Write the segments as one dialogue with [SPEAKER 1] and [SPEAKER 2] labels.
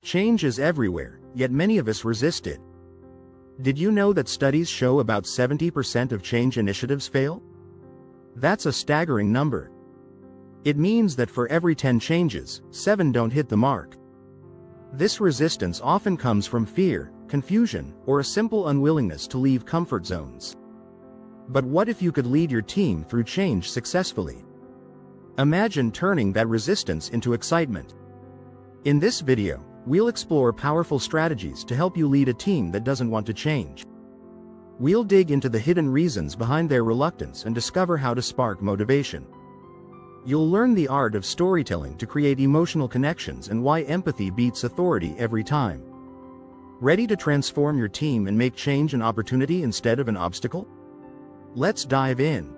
[SPEAKER 1] Change is everywhere, yet many of us resist it. Did you know that studies show about 70% of change initiatives fail? That's a staggering number. It means that for every 10 changes, 7 don't hit the mark. This resistance often comes from fear, confusion, or a simple unwillingness to leave comfort zones. But what if you could lead your team through change successfully? Imagine turning that resistance into excitement. In this video, we'll explore powerful strategies to help you lead a team that doesn't want to change. We'll dig into the hidden reasons behind their reluctance and discover how to spark motivation. You'll learn the art of storytelling to create emotional connections and why empathy beats authority every time. Ready to transform your team and make change an opportunity instead of an obstacle? Let's dive in.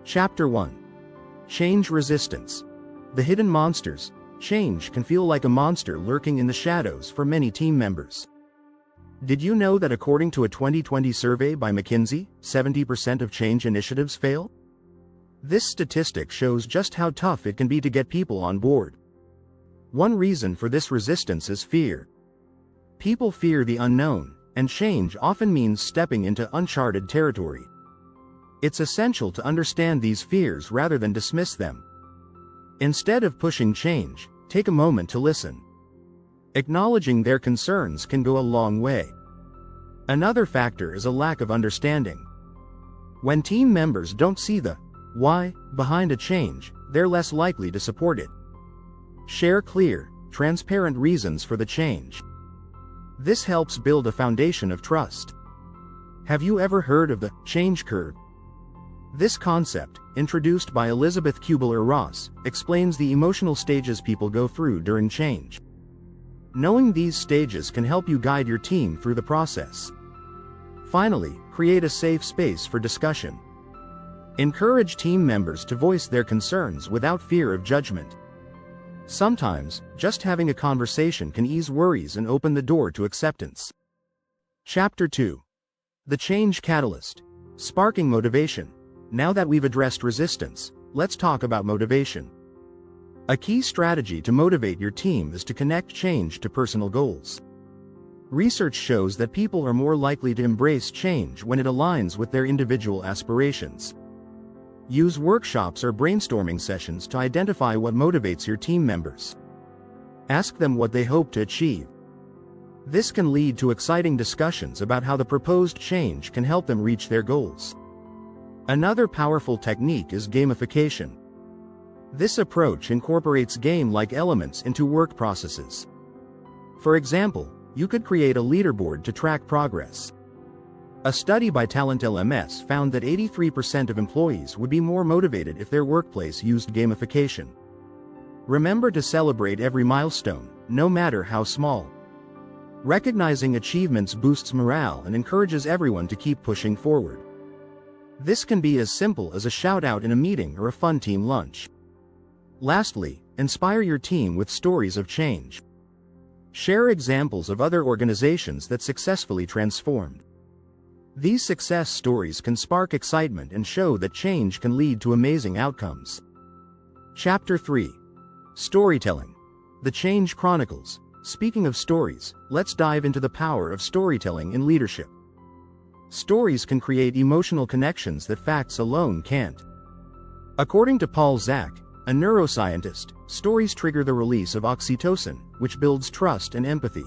[SPEAKER 1] Chapter 1. Change resistance. The hidden monsters. Change can feel like a monster lurking in the shadows for many team members. Did you know that according to a 2020 survey by McKinsey, 70% of change initiatives fail? This statistic shows just how tough it can be to get people on board. One reason for this resistance is fear. People fear the unknown, and change often means stepping into uncharted territory. It's essential to understand these fears rather than dismiss them. Instead of pushing change, take a moment to listen. Acknowledging their concerns can go a long way. Another factor is a lack of understanding. When team members don't see the why behind a change, they're less likely to support it. Share clear, transparent reasons for the change. This helps build a foundation of trust. Have you ever heard of the change curve? This concept, introduced by Elizabeth Kubler-Ross, explains the emotional stages people go through during change. Knowing these stages can help you guide your team through the process. Finally, create a safe space for discussion. Encourage team members to voice their concerns without fear of judgment. Sometimes, just having a conversation can ease worries and open the door to acceptance. Chapter 2. The Change Catalyst. Sparking motivation. Now that we've addressed resistance, let's talk about motivation. A key strategy to motivate your team is to connect change to personal goals. Research shows that people are more likely to embrace change when it aligns with their individual aspirations. Use workshops or brainstorming sessions to identify what motivates your team members. Ask them what they hope to achieve. This can lead to exciting discussions about how the proposed change can help them reach their goals. Another powerful technique is gamification. This approach incorporates game-like elements into work processes. For example, you could create a leaderboard to track progress. A study by Talent LMS found that 83% of employees would be more motivated if their workplace used gamification. Remember to celebrate every milestone, no matter how small. Recognizing achievements boosts morale and encourages everyone to keep pushing forward. This can be as simple as a shout-out in a meeting or a fun team lunch. Lastly, inspire your team with stories of change. Share examples of other organizations that successfully transformed. These success stories can spark excitement and show that change can lead to amazing outcomes. Chapter 3. Storytelling. The Change Chronicles. Speaking of stories, let's dive into the power of storytelling in leadership. Stories can create emotional connections that facts alone can't. According to Paul Zak, a neuroscientist, stories trigger the release of oxytocin, which builds trust and empathy.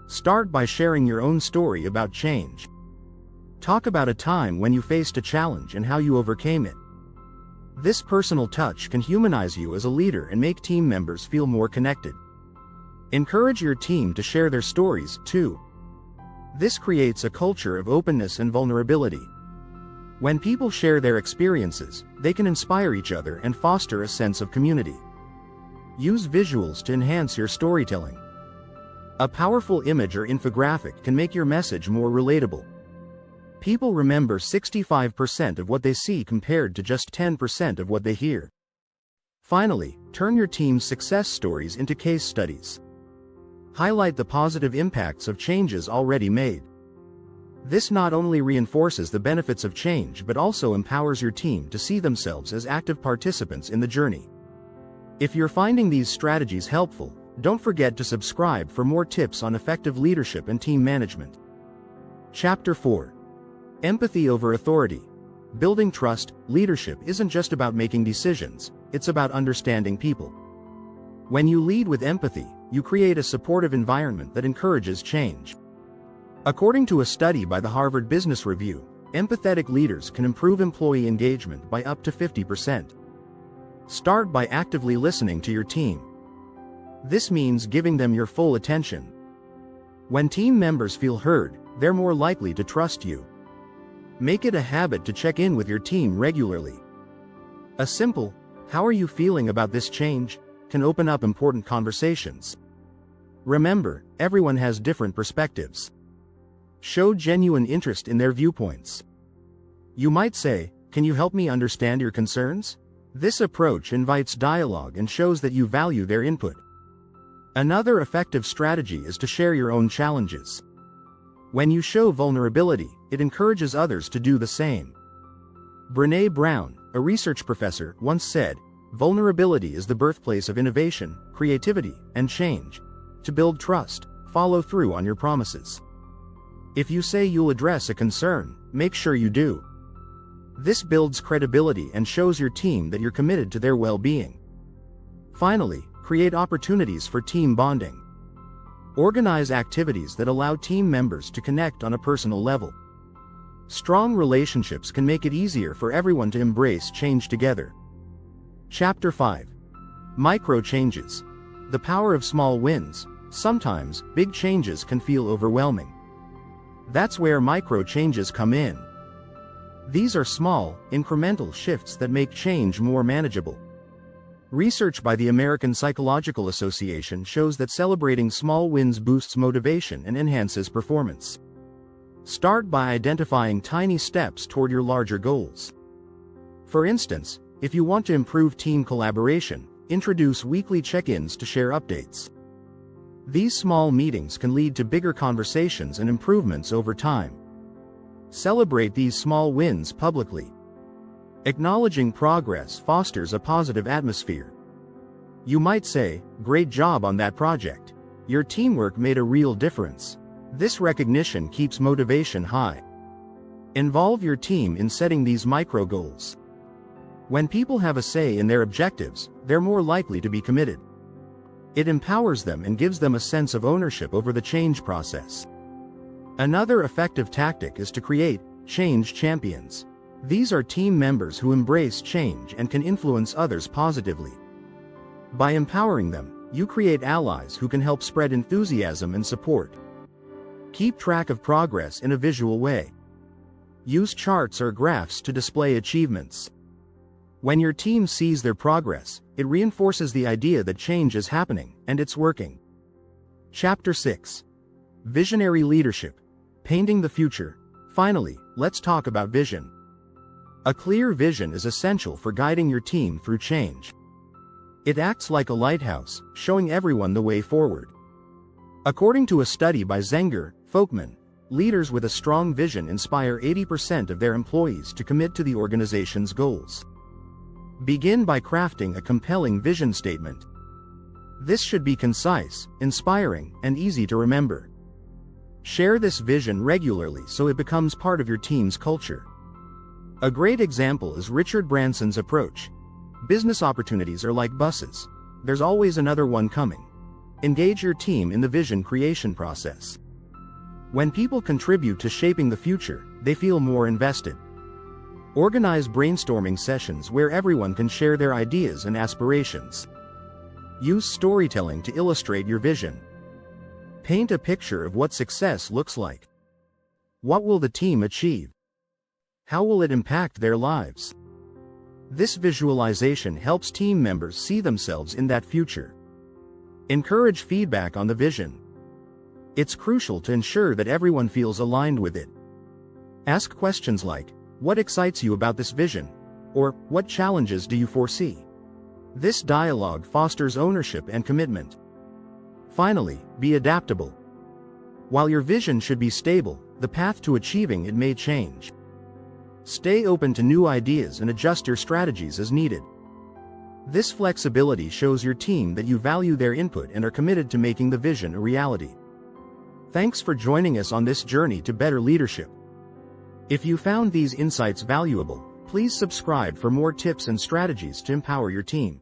[SPEAKER 1] Start by sharing your own story about change. Talk about a time when you faced a challenge and how you overcame it. This personal touch can humanize you as a leader and make team members feel more connected. Encourage your team to share their stories, too. This creates a culture of openness and vulnerability. When people share their experiences, they can inspire each other and foster a sense of community. Use visuals to enhance your storytelling. A powerful image or infographic can make your message more relatable. People remember 65% of what they see compared to just 10% of what they hear. Finally, turn your team's success stories into case studies. Highlight the positive impacts of changes already made. This not only reinforces the benefits of change but also empowers your team to see themselves as active participants in the journey. If you're finding these strategies helpful, Don't forget to subscribe for more tips on effective leadership and team management. Chapter 4. Empathy over authority. Building trust. Leadership isn't just about making decisions, it's about understanding people. When you lead with empathy, you create a supportive environment that encourages change. According to a study by the Harvard Business Review, empathetic leaders can improve employee engagement by up to 50%. Start by actively listening to your team. This means giving them your full attention. When team members feel heard, they're more likely to trust you. Make it a habit to check in with your team regularly. A simple, "How are you feeling about this change?" can open up important conversations. Remember, everyone has different perspectives. Show genuine interest in their viewpoints. You might say, "Can you help me understand your concerns?" This approach invites dialogue and shows that you value their input. Another effective strategy is to share your own challenges. When you show vulnerability, it encourages others to do the same. Brené Brown, a research professor, once said, "Vulnerability is the birthplace of innovation, creativity, and change. To build trust, follow through on your promises. If you say you'll address a concern, make sure you do." This builds credibility and shows your team that you're committed to their well-being. Finally, create opportunities for team bonding. Organize activities that allow team members to connect on a personal level. Strong relationships can make it easier for everyone to embrace change together. Chapter 5. Micro changes. The power of small wins. Sometimes, big changes can feel overwhelming. That's where micro changes come in. These are small, incremental shifts that make change more manageable. Research by the American Psychological Association shows that celebrating small wins boosts motivation and enhances performance. Start by identifying tiny steps toward your larger goals. For instance, if you want to improve team collaboration, introduce weekly check-ins to share updates. These small meetings can lead to bigger conversations and improvements over time. Celebrate these small wins publicly. Acknowledging progress fosters a positive atmosphere. You might say, "Great job on that project. Your teamwork made a real difference." This recognition keeps motivation high. Involve your team in setting these micro goals. When people have a say in their objectives, they're more likely to be committed. It empowers them and gives them a sense of ownership over the change process. Another effective tactic is to create change champions. These are team members who embrace change and can influence others positively. By empowering them, you create allies who can help spread enthusiasm and support. Keep track of progress in a visual way. Use charts or graphs to display achievements. When your team sees their progress, it reinforces the idea that change is happening, and it's working. Chapter 6. Visionary leadership. Painting the future. Finally, let's talk about vision. A clear vision is essential for guiding your team through change. It acts like a lighthouse, showing everyone the way forward. According to a study by Zenger, Folkman, leaders with a strong vision inspire 80% of their employees to commit to the organization's goals. Begin by crafting a compelling vision statement. This should be concise, inspiring, and easy to remember. Share this vision regularly so it becomes part of your team's culture. A great example is Richard Branson's approach. Business opportunities are like buses. There's always another one coming. Engage your team in the vision creation process. When people contribute to shaping the future, they feel more invested. Organize brainstorming sessions where everyone can share their ideas and aspirations. Use storytelling to illustrate your vision. Paint a picture of what success looks like. What will the team achieve? How will it impact their lives? This visualization helps team members see themselves in that future. Encourage feedback on the vision. It's crucial to ensure that everyone feels aligned with it. Ask questions like, "What excites you about this vision?" or "What challenges do you foresee?" This dialogue fosters ownership and commitment. Finally, be adaptable. While your vision should be stable, the path to achieving it may change. Stay open to new ideas and adjust your strategies as needed. This flexibility shows your team that you value their input and are committed to making the vision a reality. Thanks for joining us on this journey to better leadership. If you found these insights valuable, please subscribe for more tips and strategies to empower your team.